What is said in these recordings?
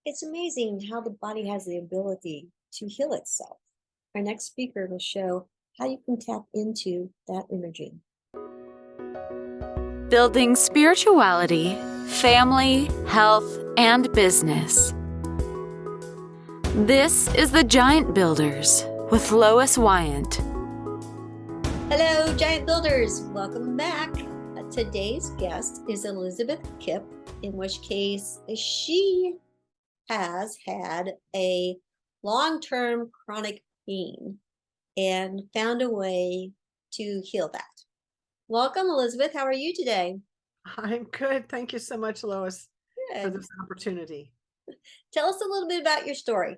It's amazing how the body has the ability to heal itself. Our next speaker will show how you can tap into that energy. Building spirituality, family, health, and business. This is the Giant Builders with Lois Wyant. Hello, Giant Builders. Welcome back. Today's guest is Elizabeth Kipp, in which case she has had a long-term chronic pain and found a way to heal that. Welcome, Elizabeth. How are you today? I'm good. Thank you so much, Lois, for Good. this opportunity. Tell us a little bit about your story.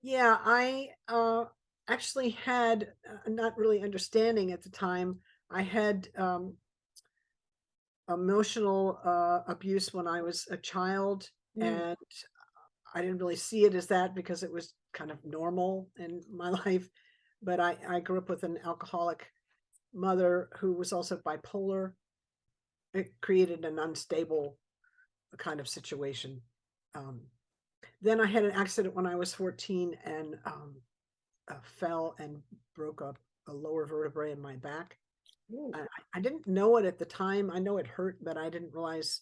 Yeah, I actually had not really understanding at the time. I had emotional abuse when I was a child, and I didn't really see it as that because it was kind of normal in my life. But I grew up with an alcoholic mother who was also bipolar. It created an unstable kind of situation. Then I had an accident when I was 14 and fell and broke up a lower vertebrae in my back. I didn't know it at the time. I know it hurt, but I didn't realize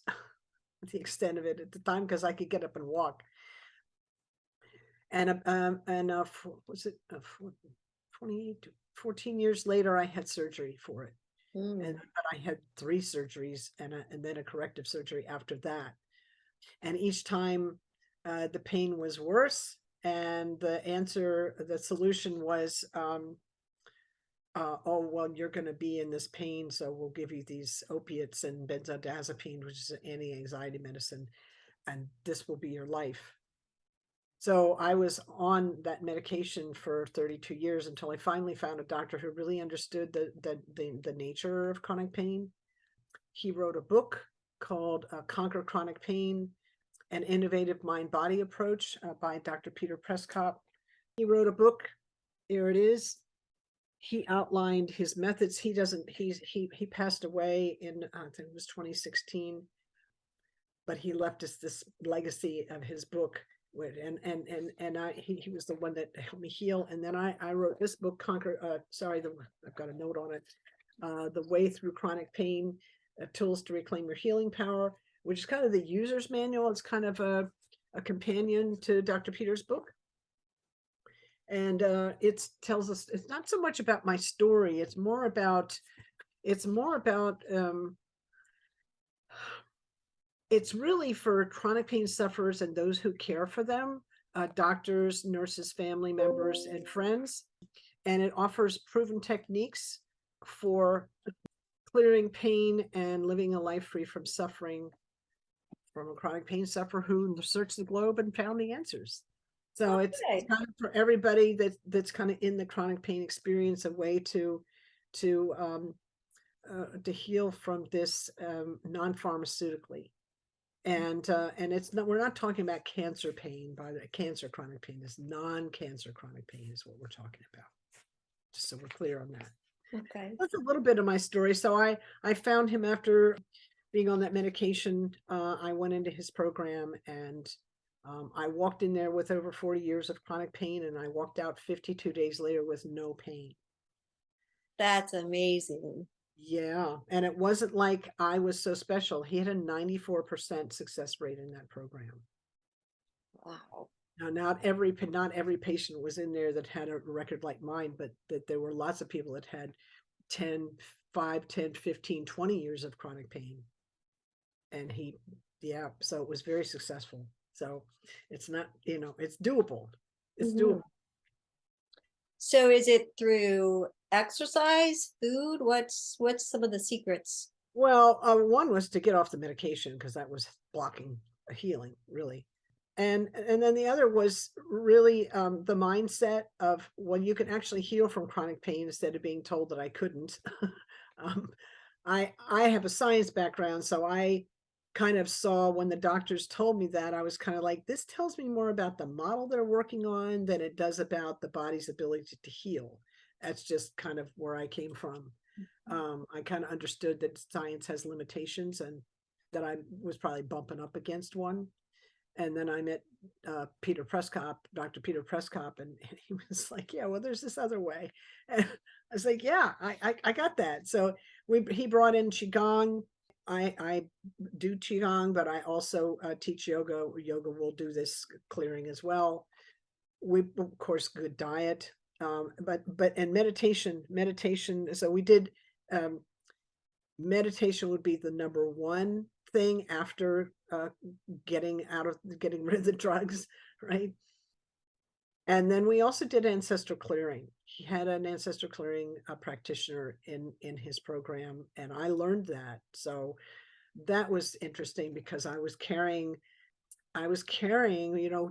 the extent of it at the time because I could get up and walk. And was it 14 years later, I had surgery for it. And I had 3 surgeries and then a corrective surgery after that. And each time the pain was worse, and the solution was, oh, well, you're going to be in this pain, so we'll give you these opiates and benzodiazepine, which is an anti-anxiety medicine, and this will be your life. So I was on that medication for 32 years until I finally found a doctor who really understood the nature of chronic pain. He wrote a book called Conquer Chronic Pain, an Innovative Mind-Body Approach by Dr. Peter Prescott. He wrote a book. Here it is. He outlined his methods. He passed away in, I think it was 2016, but he left us this legacy of his book. He was the one that helped me heal. And then I wrote this book, I've got a note on it. The Way Through Chronic Pain, Tools to Reclaim Your Healing Power, which is kind of the user's manual. It's kind of a companion to Dr. Peter's book. And it tells us, it's not so much about my story. It's more about it's really for chronic pain sufferers and those who care for them, doctors, nurses, family members, and friends. And it offers proven techniques for clearing pain and living a life free from suffering from a chronic pain sufferer who searched the globe and found the answers. So it's kind of for everybody that's kind of in the chronic pain experience, a way to heal from this non-pharmaceutically. And we're not talking about cancer pain. By the cancer chronic pain is non-cancer chronic pain is what we're talking about. Just so we're clear on that. Okay. That's a little bit of my story. So I found him after being on that medication. I went into his program, and I walked in there with over 40 years of chronic pain, and I walked out 52 days later with no pain. That's amazing. Yeah. And it wasn't like I was so special. He had a 94% success rate in that program. Wow. Now, not every patient was in there that had a record like mine, but that there were lots of people that had 5, 10, 15, 20 years of chronic pain. And so it was very successful. So it's not, it's doable. It's doable. So is it through exercise, food? What's some of the secrets? Well, one was to get off the medication because that was blocking a healing, really. And then the other was really the mindset of, well, you can actually heal from chronic pain instead of being told that I couldn't. I have a science background, so I kind of saw when the doctors told me that, I was kind of like, this tells me more about the model they're working on than it does about the body's ability to heal. That's just kind of where I came from. I kind of understood that science has limitations and that I was probably bumping up against one. And then I met Peter Prescott, Dr. Peter Prescott, and he was like, yeah, well, there's this other way. And I was like, yeah, I got that. So he brought in Qigong. I do Qigong, but I also teach yoga. Yoga will do this clearing as well. We, of course, good diet, and meditation. So we did, meditation would be the number one thing after getting rid of the drugs, right? And then we also did ancestral clearing. He had an ancestral clearing practitioner in his program, and I learned that. So that was interesting because I was carrying,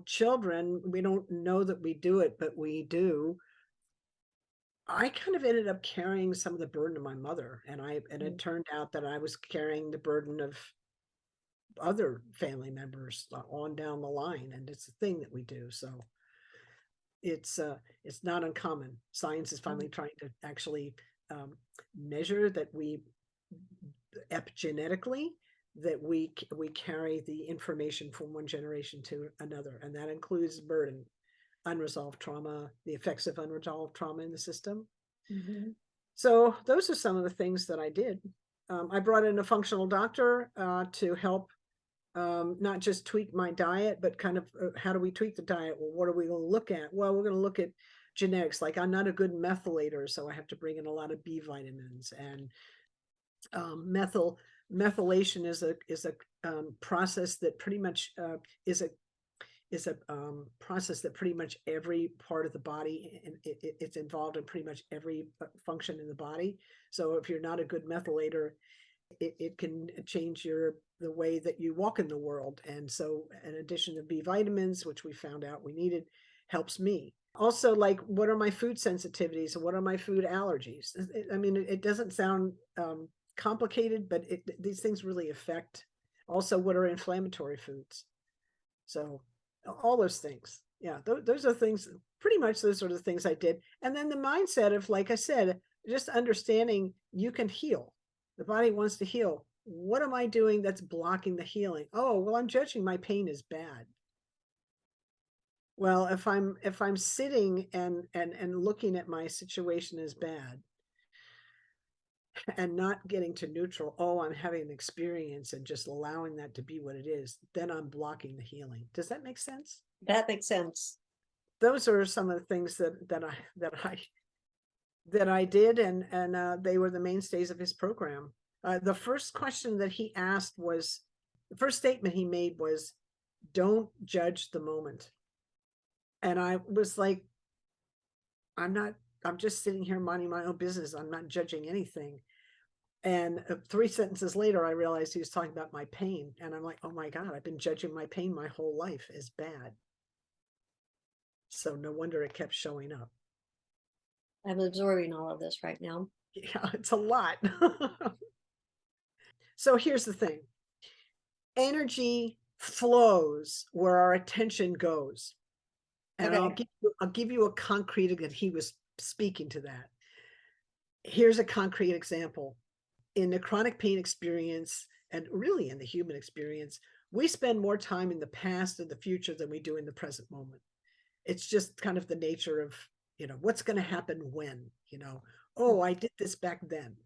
children. We don't know that we do it, but we do. I kind of ended up carrying some of the burden of my mother, and it turned out that I was carrying the burden of other family members on down the line, and it's a thing that we do. So it's not uncommon. Science is finally trying to actually measure that we epigenetically that we carry the information from one generation to another, and that includes burden, unresolved trauma, the effects of unresolved trauma in the system. So those are some of the things that I did. I brought in a functional doctor to help not just tweak my diet, but kind of how do we tweak the diet? Well, what are we going to look at? Well, we're going to look at genetics. Like I'm not a good methylator, so I have to bring in a lot of B vitamins. And methylation is a process that pretty much is a process that pretty much every part of the body, and it's involved in pretty much every function in the body. So if you're not a good methylator, it can change the way that you walk in the world. And so in addition to B vitamins, which we found out we needed, helps me. Also, like, what are my food sensitivities and what are my food allergies? I mean, it doesn't sound complicated, but these things really affect. Also, what are inflammatory foods? So all those things. Yeah, those are things, pretty much those are the things I did. And then the mindset of, like I said, just understanding you can heal. The body wants to heal. What am I doing that's blocking the healing? Oh, well, I'm judging my pain as bad. Well, if I'm sitting and looking at my situation as bad and not getting to neutral, oh, I'm having an experience, and just allowing that to be what it is, then I'm blocking the healing. Does that make sense? That makes sense. Those are some of the things that I did, and they were the mainstays of his program. The first question that he asked was, the first statement he made was, "Don't judge the moment." And I was like, I'm just sitting here minding my own business. I'm not judging anything. And 3 sentences later, I realized he was talking about my pain. And I'm like, oh my God, I've been judging my pain my whole life as bad. So no wonder it kept showing up. I'm absorbing all of this right now. Yeah, it's a lot. So here's the thing. Energy flows where our attention goes. And Okay. I'll give you a concrete, that he was speaking to that. Here's a concrete example. In the chronic pain experience, and really in the human experience, we spend more time in the past and the future than we do in the present moment. It's just kind of the nature of, what's going to happen when, oh, I did this back then,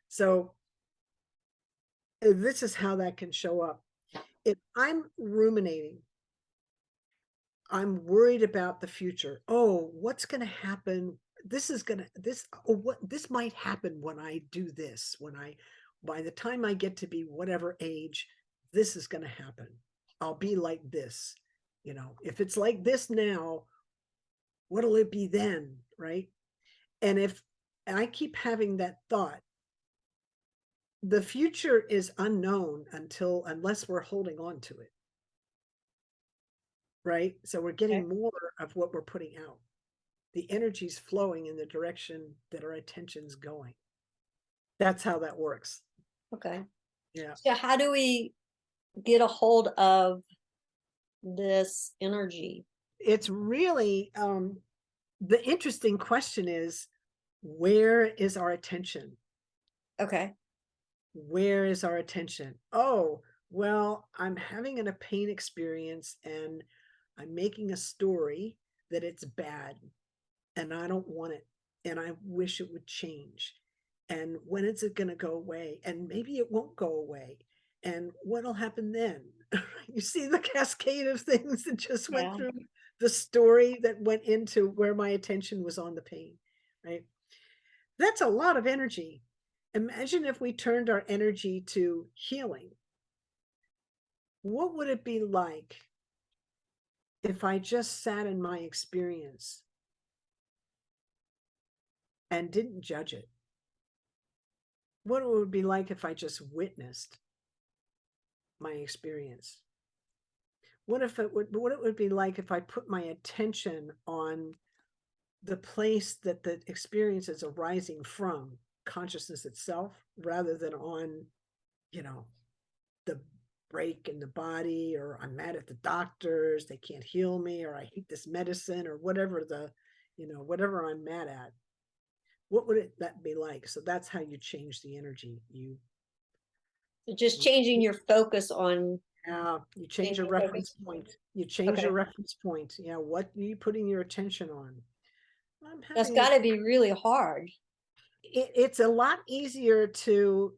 So this is how that can show up. If I'm ruminating, I'm worried about the future. Oh, what's going to happen? This might happen when I do this, by the time I get to be whatever age, this is going to happen. I'll be like this, if it's like this now, what'll it be then? Right. And if I keep having that thought, the future is unknown unless we're holding on to it. Right. So we're getting more of what we're putting out. The energy's flowing in the direction that our attention's going. That's how that works. Okay. Yeah. So how do we get a hold of this energy? It's really, the interesting question is, where is our attention? Okay. Where is our attention? Oh, Well, I'm having a pain experience and I'm making a story that it's bad and I don't want it and I wish it would change. And when is it going to go away? And maybe it won't go away. And what'll happen then? You see the cascade of things that just went Yeah. through the story that went into where my attention was on the pain, right? That's a lot of energy. Imagine if we turned our energy to healing. What would it be like if I just sat in my experience and didn't judge it? What it would be like if I just witnessed my experience? What it would be like if I put my attention on the place that the experience is arising from, consciousness itself, rather than on, you know, the break in the body, or I'm mad at the doctors, they can't heal me, or I hate this medicine, or whatever whatever I'm mad at. What would that be like? So that's how you change the energy. Just changing your focus on You change your changing reference focus. point. You change Okay. your reference point. Yeah, what are you putting your attention on? I'm That's having got to be really hard. it's a lot easier to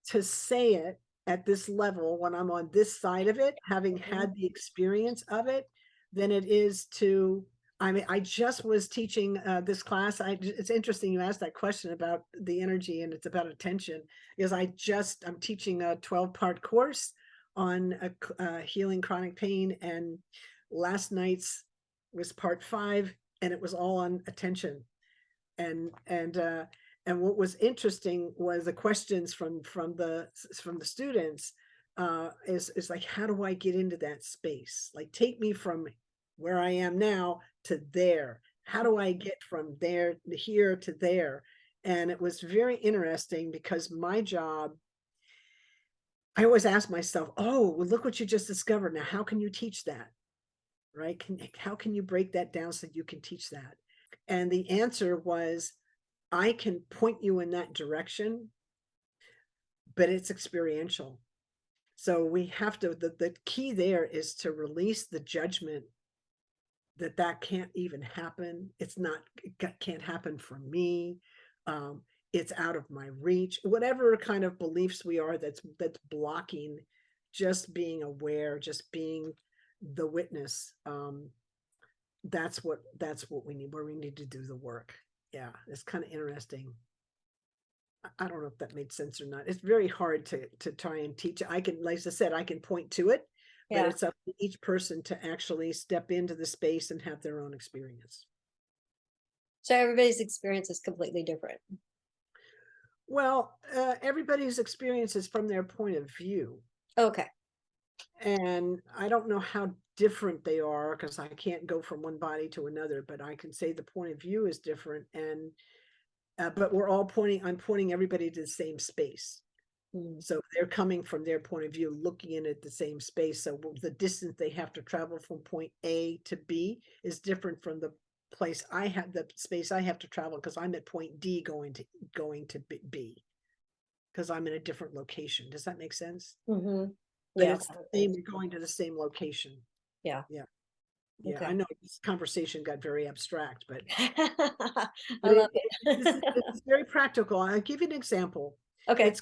say it at this level when I'm on this side of it, having had the experience of it, than it is to. I mean, I just was teaching this class. It's interesting you asked that question about the energy, and it's about attention, because I'm teaching a 12-part course on healing chronic pain, and last night's was part 5, and it was all on attention. And what was interesting was the questions from the students, is like, how do I get into that space? Like, take me from where I am now to there. How do I get from there to here to there? And it was very interesting, because my job, I always ask myself, oh, well, look what you just discovered. Now, how can you teach that? Right? How can you break that down so you can teach that? And the answer was, I can point you in that direction, but it's experiential. So we have to, the key there is to release the judgment that can't even happen. It can't happen for me. It's out of my reach. Whatever kind of beliefs we are that's blocking just being aware, just being the witness. That's what we need, where we need to do the work. Yeah, it's kind of interesting. I don't know if that made sense or not. It's very hard to try and teach. I can, like I said, I can point to it, but it's up to each person to actually step into the space and have their own experience. So everybody's experience is completely different. Well, everybody's experience is from their point of view. Okay. And I don't know how different they are, because I can't go from one body to another, but I can say the point of view is different. And but I'm pointing everybody to the same space. So they're coming from their point of view, looking in at the same space. So the distance they have to travel from point A to B is different from the space I have to travel, because I'm at point D going to B, because I'm in a different location. Does that make sense? Mm-hmm. But Yeah. it's the same, we're going to the same location. Yeah. Yeah, Okay. I know this conversation got very abstract, but I love it. it's very practical. I'll give you an example. Okay.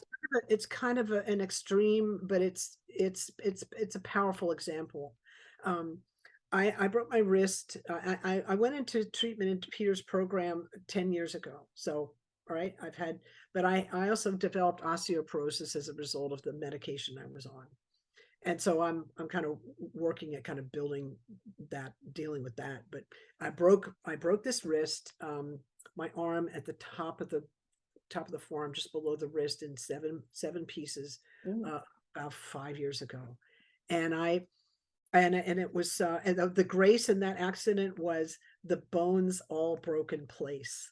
It's kind of an extreme, but it's a powerful example. I broke my wrist. I went into treatment into Peter's program 10 years ago. So, all right, but I also developed osteoporosis as a result of the medication I was on. And so I'm kind of working at kind of building that, dealing with that. But I broke this wrist, my arm at the top of the forearm, just below the wrist, in seven pieces, about 5 years ago. And it was and the grace in that accident was the bones all broke in place.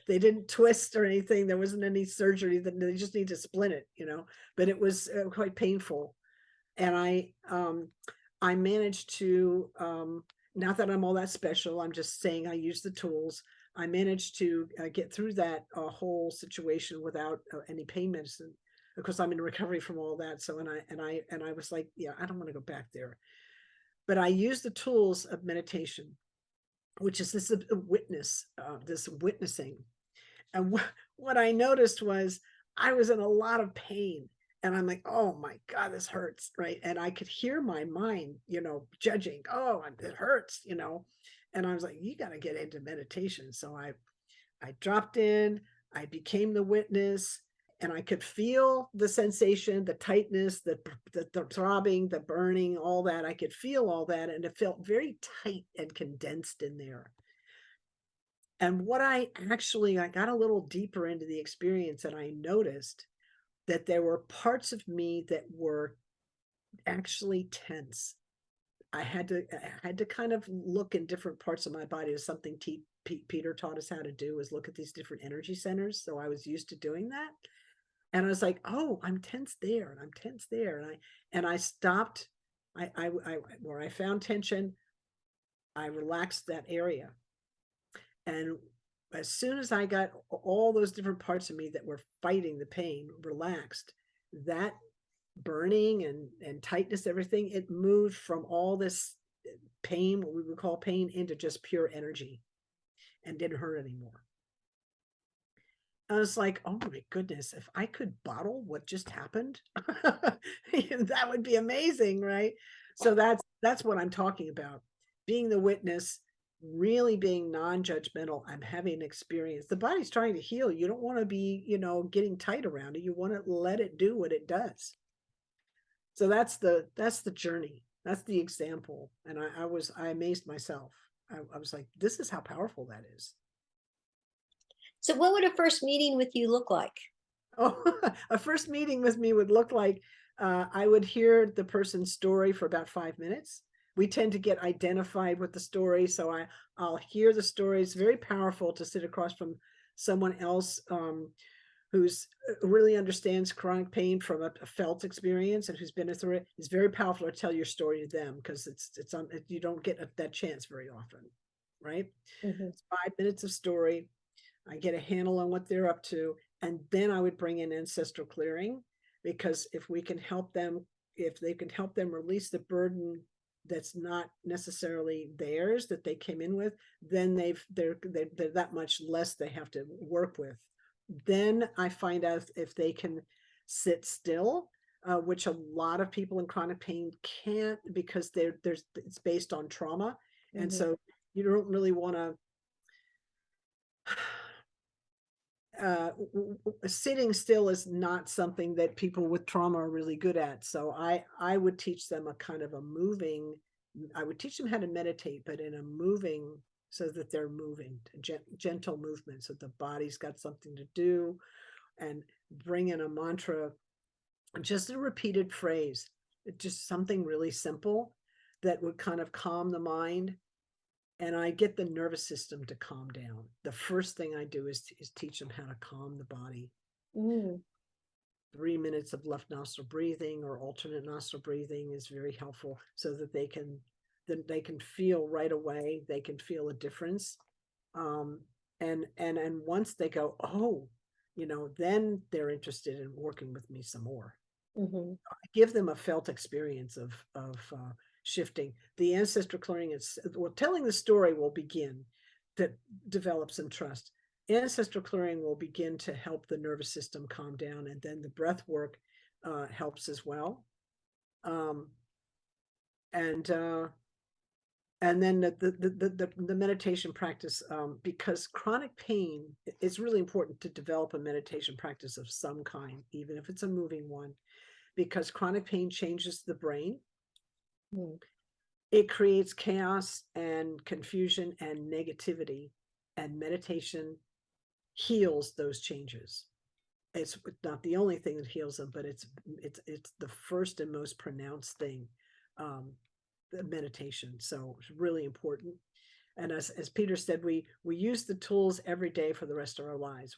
They didn't twist or anything. There wasn't any surgery. That they just need to splint it, but it was quite painful. And I managed to, not that I'm all that special, I'm just saying I use the tools. I managed to get through that whole situation without any pain medicine. because I'm in recovery from all that. So, and I was like, yeah, I don't want to go back there. But I use the tools of meditation, which is this this witnessing. And what I noticed was I was in a lot of pain. And I'm like, oh my God, this hurts, right? And I could hear my mind, judging, oh, it hurts, And I was like, you got to get into meditation. So I dropped in, I became the witness, and I could feel the sensation, the tightness, the throbbing, the burning, all that. I could feel all that, and it felt very tight and condensed in there. And what I got a little deeper into the experience, and I noticed that there were parts of me that were actually tense. I had to kind of look in different parts of my body. As something Peter taught us how to do, is look at these different energy centers. So I was used to doing that. And I was like, oh, I'm tense there, and I'm tense there. And I stopped. Where I found tension, I relaxed that area. And as soon as I got all those different parts of me that were fighting the pain relaxed, that burning and tightness, everything, it moved from all this pain, what we would call pain, into just pure energy, and didn't hurt anymore. I was like, oh my goodness, if I could bottle what just happened, that would be amazing, right? So that's what I'm talking about. Being the witness, really being non-judgmental. I'm having an experience. The body's trying to heal. You don't want to be, getting tight around it. You want to let it do what it does. So that's the journey. That's the example. And I amazed myself. I was like, this is how powerful that is. So what would a first meeting with you look like? Oh, a first meeting with me would look like I would hear the person's story for about 5 minutes. We tend to get identified with the story. So I'll hear the story. It's very powerful to sit across from someone else who's really understands chronic pain from a felt experience and who's been through it. It's very powerful to tell your story to them, because you don't get that chance very often, right? Mm-hmm. It's 5 minutes of story. I get a handle on what they're up to, and then I would bring in ancestral clearing, because if they can help them release the burden that's not necessarily theirs, that they came in with, then they're that much less they have to work with. Then I find out if they can sit still, which a lot of people in chronic pain can't, because it's based on trauma. Mm-hmm. And so you don't really want to sitting still is not something that people with trauma are really good at. So I would teach them I would teach them how to meditate, but in a moving, so that they're moving, gentle movement, so the body's got something to do, and bring in a mantra, just a repeated phrase, just something really simple that would kind of calm the mind. And I get the nervous system to calm down. The first thing I do is teach them how to calm the body. 3 minutes of left nostril breathing or alternate nostril breathing is very helpful, so that they can feel right away. They can feel a difference. And once they go, oh, then they're interested in working with me some more. Mm-hmm. I give them a felt experience of shifting. The ancestral clearing telling the story will begin to develop some trust. Ancestral clearing will begin to help the nervous system calm down, and then the breath work helps as well. And then the meditation practice, because chronic pain, it's really important to develop a meditation practice of some kind, even if it's a moving one, because chronic pain changes the brain. It creates chaos and confusion and negativity, and meditation heals those changes. It's not the only thing that heals them, but it's the first and most pronounced thing, the meditation. So it's really important. And as Peter said, we use the tools every day for the rest of our lives.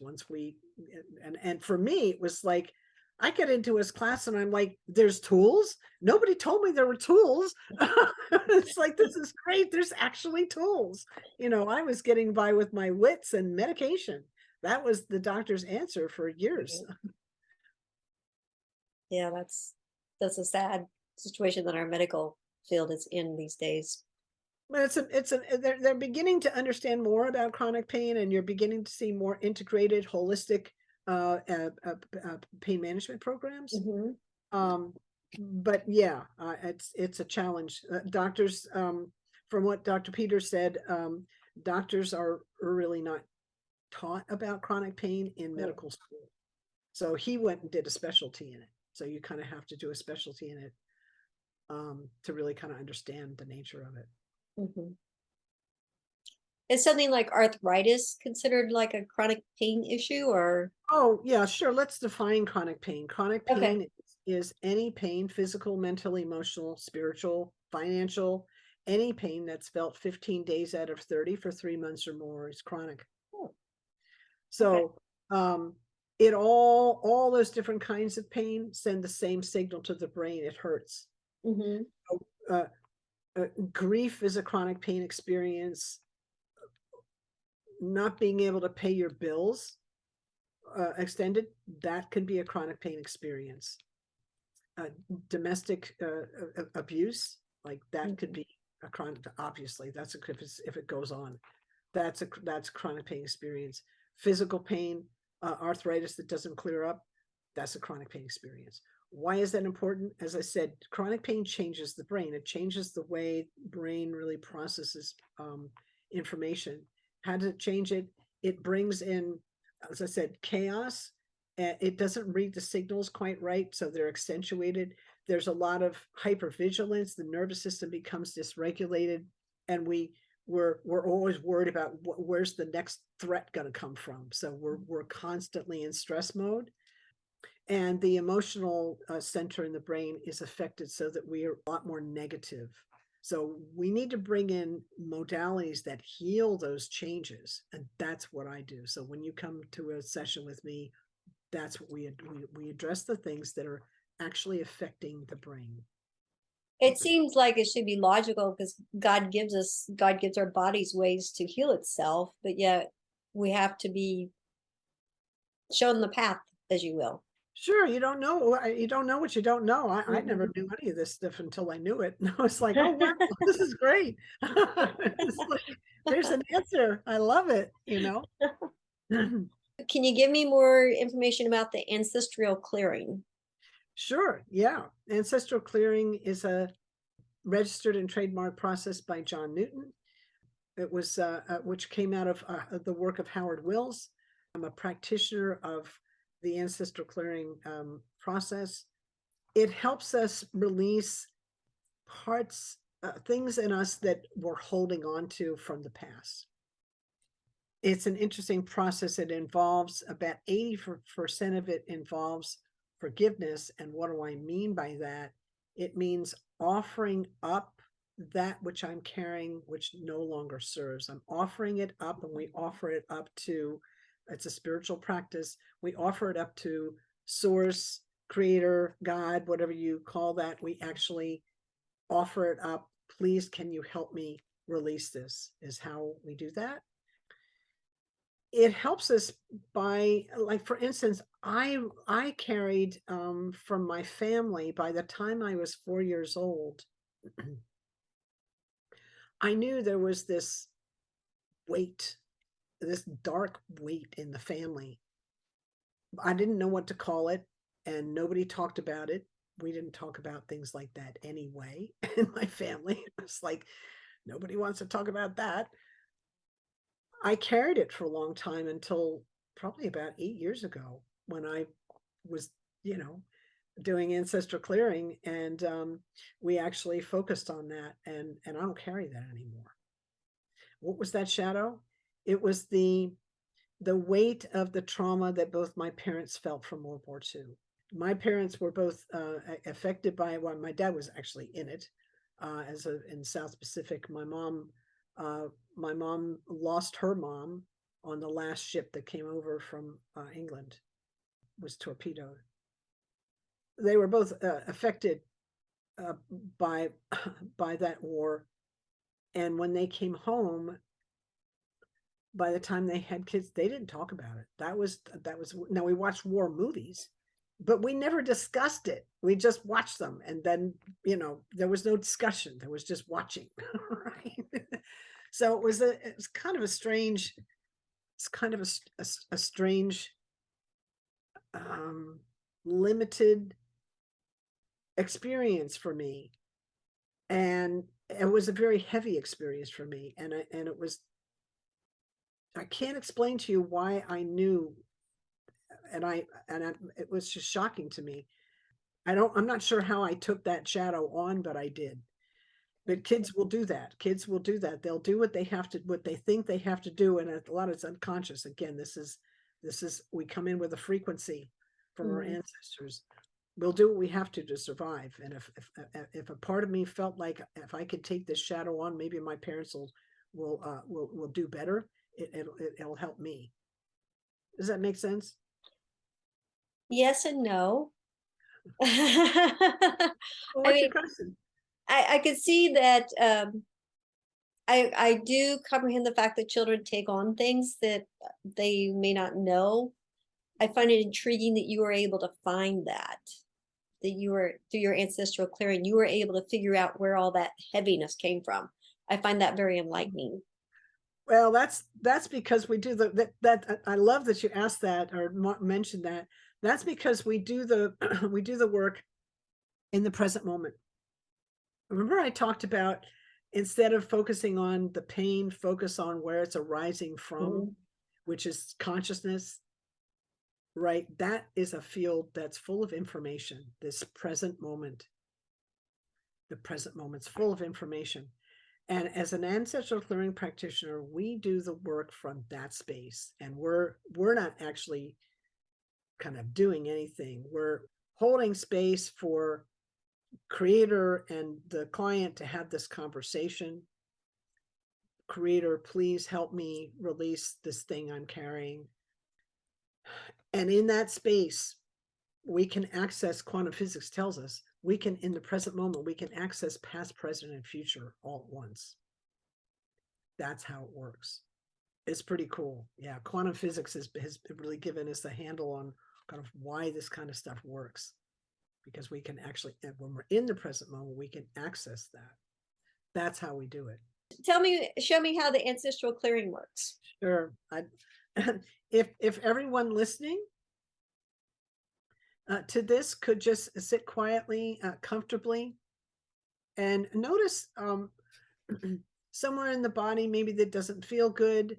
And for me, it was like, I get into his class and I'm like, there's tools? Nobody told me there were tools. It's like, this is great. There's actually tools. I was getting by with my wits and medication. That was the doctor's answer for years. Yeah, that's a sad situation that our medical field is in these days. But they're beginning to understand more about chronic pain, and you're beginning to see more integrated, holistic pain management programs. Mhm. But yeah, it's a challenge. Doctors, from what Dr. Peters said, doctors are really not taught about chronic pain in medical school. So he went and did a specialty in it. So you kind of have to do a specialty in it to really kind of understand the nature of it. Mhm. Is something like arthritis considered like a chronic pain issue or? Oh, yeah, sure. Let's define chronic pain. Chronic Okay. pain is any pain, physical, mental, emotional, spiritual, financial, any pain that's felt 15 days out of 30 for 3 months or more is chronic. Oh, okay. So, it all those different kinds of pain send the same signal to the brain. It hurts. Mhm. Uh, Grief is a chronic pain experience. Not being able to pay your bills extended, that can be a chronic pain experience. Domestic abuse, like that could Mhm. be a chronic, obviously that's if it goes on, that's chronic pain experience. Physical pain, arthritis that doesn't clear up, that's a chronic pain experience. Why is that important? As I said, chronic pain changes the brain. It changes the way brain really processes information. How does it change it? It brings in, as I said, chaos. It doesn't read the signals quite right, so they're accentuated. There's a lot of hypervigilance. The nervous system becomes dysregulated, and we're always worried about where's the next threat going to come from. So we're constantly in stress mode, and the emotional center in the brain is affected, so that we are a lot more negative. So we need to bring in modalities that heal those changes, and that's what I do. So when you come to a session with me, that's what we address the things that are actually affecting the brain. It seems like it should be logical because God gives our bodies ways to heal itself, but yet we have to be shown the path, as you will. Sure, you don't know. You don't know what you don't know. I never Mhm. knew any of this stuff until I knew it. And I was like, oh, wow, this is great. It's like, there's an answer. I love it, you know? Can you give me more information about the ancestral clearing? Sure, yeah. Ancestral Clearing is a registered and trademark process by John Newton. It was which came out of the work of Howard Wills. I'm a practitioner of the Ancestral Clearing process. It helps us release parts, things in us that we're holding on to from the past. It's an interesting process. It involves about 80% of it involves forgiveness. And what do I mean by that? It means offering up that which I'm carrying, which no longer serves. I'm offering it up, and we offer it up to, it's a spiritual practice. We offer it up to source, creator, God, whatever you call that. We actually offer it up. Please, can you help me release this? Is how we do that. It helps us by, like, for instance, I carried from my family, by the time I was 4 years old, I knew there was this weight, this dark weight in the family. I didn't know what to call it, and nobody talked about it. We didn't talk about things like that anyway in my family. It was like, nobody wants to talk about that. I carried it for a long time, until probably about 8 years ago, when I was, you know, doing ancestral clearing, and we actually focused on that, and I don't carry that anymore. What was that shadow? It was the weight of the trauma that both my parents felt from World War II. My parents were both affected by it. Well, my dad was actually in it in South Pacific. My mom lost her mom on the last ship that came over from England, was torpedoed. They were both affected by by that war, and when they came home, by the time they had kids, they didn't talk about it. That was now, we watched war movies, but we never discussed it. We just watched them. And then, there was no discussion. There was just watching. Right. So it was kind of a strange, it's kind of a strange, limited experience for me. And it was a very heavy experience for me. And I can't explain to you why I knew, it was just shocking to me. I'm not sure how I took that shadow on, but I did. But kids will do that. Kids will do that. They'll do what they think they have to do. And a lot of it's unconscious. Again, we come in with a frequency from our ancestors. We'll do what we have to survive. And if a part of me felt like if I could take this shadow on, maybe my parents will do better. It'll help me. Does that make sense? Yes and no. Well, I what's your mean, question? I could see that I do comprehend the fact that children take on things that they may not know. I find it intriguing that you were able to find that you were through your ancestral clearing, you were able to figure out where all that heaviness came from. I find that very enlightening. Well, that's because we do that I love that you asked that or mentioned that. That's because we do the we do the work in the present moment. Remember I talked about, instead of focusing on the pain, focus on where it's arising from, which is consciousness, right? That is a field that's full of information. This present moment, the present moment's full of information. And as an ancestral clearing practitioner, we do the work from that space. And we're not actually kind of doing anything. We're holding space for creator and the client to have this conversation. Creator, please help me release this thing I'm carrying. And in that space, we can access, quantum physics tells us, we can, in the present moment, we can access past, present, and future all at once. That's how it works. It's pretty cool. Yeah, quantum physics has really given us a handle on kind of why this kind of stuff works. Because we can actually, when we're in the present moment, we can access that. That's how we do it. Show me how the ancestral clearing works. Sure. If everyone listening to this could just sit quietly, comfortably, and notice somewhere in the body maybe that doesn't feel good,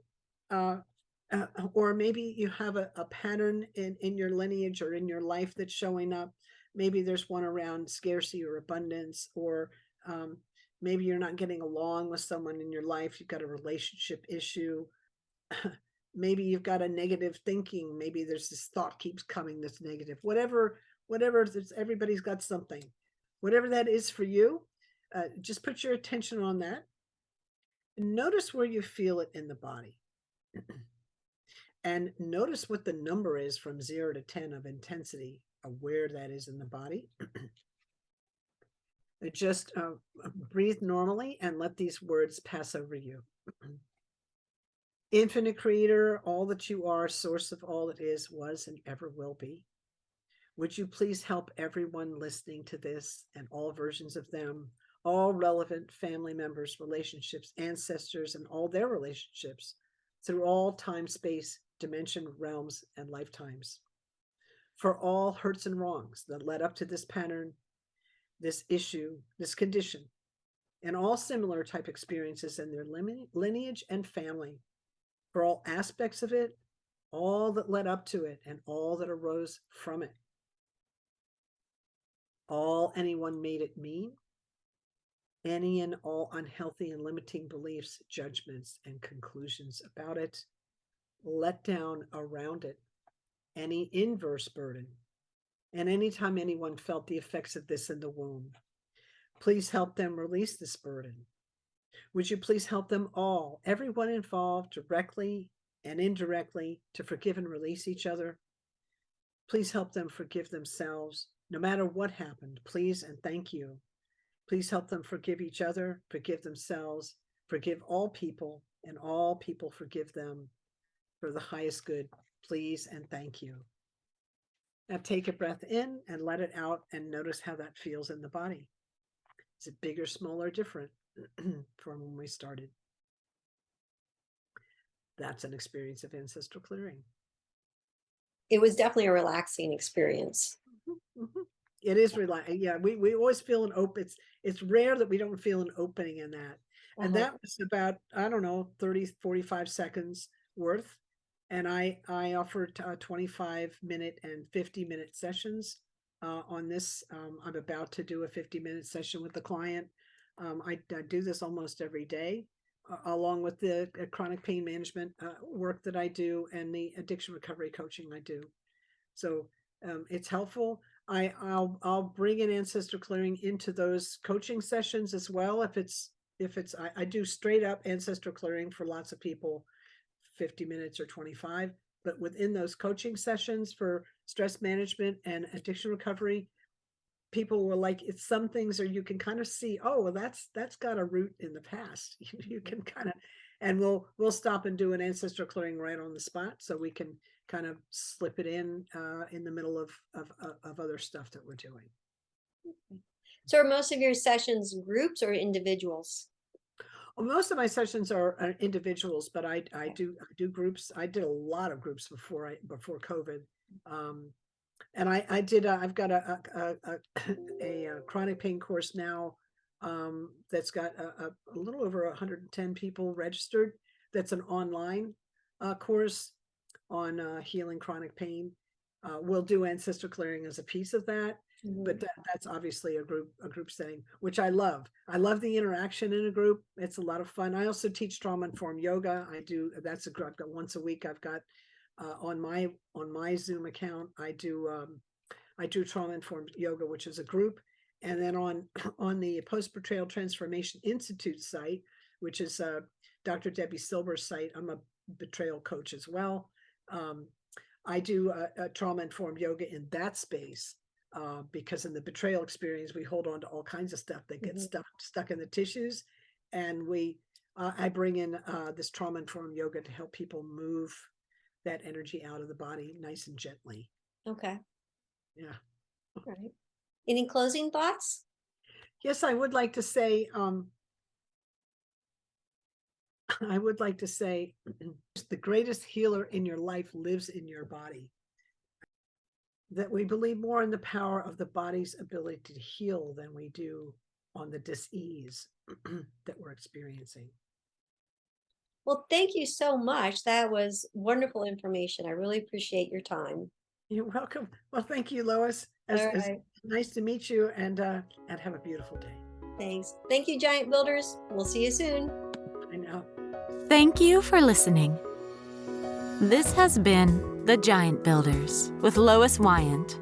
or maybe you have a pattern in your lineage or in your life that's showing up. Maybe there's one around scarcity or abundance, or maybe you're not getting along with someone in your life. You've got a relationship issue. Maybe you've got a negative thinking. Maybe there's this thought keeps coming that's negative. Whatever, everybody's got something. Whatever that is for you, just put your attention on that. Notice where you feel it in the body. And notice what the number is from 0 to 10 of intensity, of where that is in the body. Just breathe normally and let these words pass over you. Infinite creator, all that you are, source of all that is, was, and ever will be. Would you please help everyone listening to this and all versions of them, all relevant family members, relationships, ancestors, and all their relationships through all time, space, dimension, realms, and lifetimes. For all hurts and wrongs that led up to this pattern, this issue, this condition, and all similar type experiences in their lineage and family. For all aspects of it, all that led up to it, and all that arose from it. All anyone made it mean, any and all unhealthy and limiting beliefs, judgments, and conclusions about it, let down around it, any inverse burden, and anytime anyone felt the effects of this in the womb, please help them release this burden. Would you please help them all, everyone involved, directly and indirectly, to forgive and release each other? Please help them forgive themselves, no matter what happened, please and thank you. Please help them forgive each other, forgive themselves, forgive all people, and all people forgive them for the highest good, please and thank you. take a breath in and let it out and notice how that feels in the body. Is it bigger, smaller, different from when we started? That's an experience of ancestral clearing. It was definitely a relaxing experience. It is relaxing. Yeah, we always feel an open. It's rare that we don't feel an opening in that. And that was about, I don't know, 30, 45 seconds worth. And I offered 25-minute and 50-minute sessions on this. I'm about to do a 50-minute session with the client. I do this almost every day, along with the chronic pain management work that I do and the addiction recovery coaching I do. So it's helpful. I'll bring in ancestral clearing into those coaching sessions as well. I do straight up ancestral clearing for lots of people, 50 minutes or 25, but within those coaching sessions for stress management and addiction recovery, people were like, it's some things or you can kind of see, oh, well, that's got a root in the past. You can kind of, and we'll stop and do an ancestral clearing right on the spot, so we can kind of slip it in the middle of other stuff that we're doing. So are most of your sessions groups or individuals? Well, most of my sessions are individuals, but I do groups. I did a lot of groups before COVID. And I've got a chronic pain course now that's got a little over 110 people registered. That's an online course on healing chronic pain. We'll do ancestral clearing as a piece of that, but that's obviously a group setting, which I love. I love the interaction in a group. It's a lot of fun. I also teach trauma-informed yoga. I've got once a week. I've got on my Zoom account, I do trauma-informed yoga, which is a group, and then on the Post-Betrayal Transformation Institute site, which is Dr. Debbie Silber's site. I'm a betrayal coach as well. I do a trauma-informed yoga in that space because in the betrayal experience, we hold on to all kinds of stuff that gets stuck in the tissues, and I bring in this trauma-informed yoga to help people move that energy out of the body nice and gently. Okay. Yeah. All right. Any closing thoughts? Yes, I would like to say, the greatest healer in your life lives in your body. That we believe more in the power of the body's ability to heal than we do on the dis-ease that we're experiencing. Well, thank you so much. That was wonderful information. I really appreciate your time. You're welcome. Well, thank you, Lois. It's nice to meet you, and have a beautiful day. Thanks. Thank you, Giant Builders. We'll see you soon. I know. Thank you for listening. This has been The Giant Builders with Lois Wyant.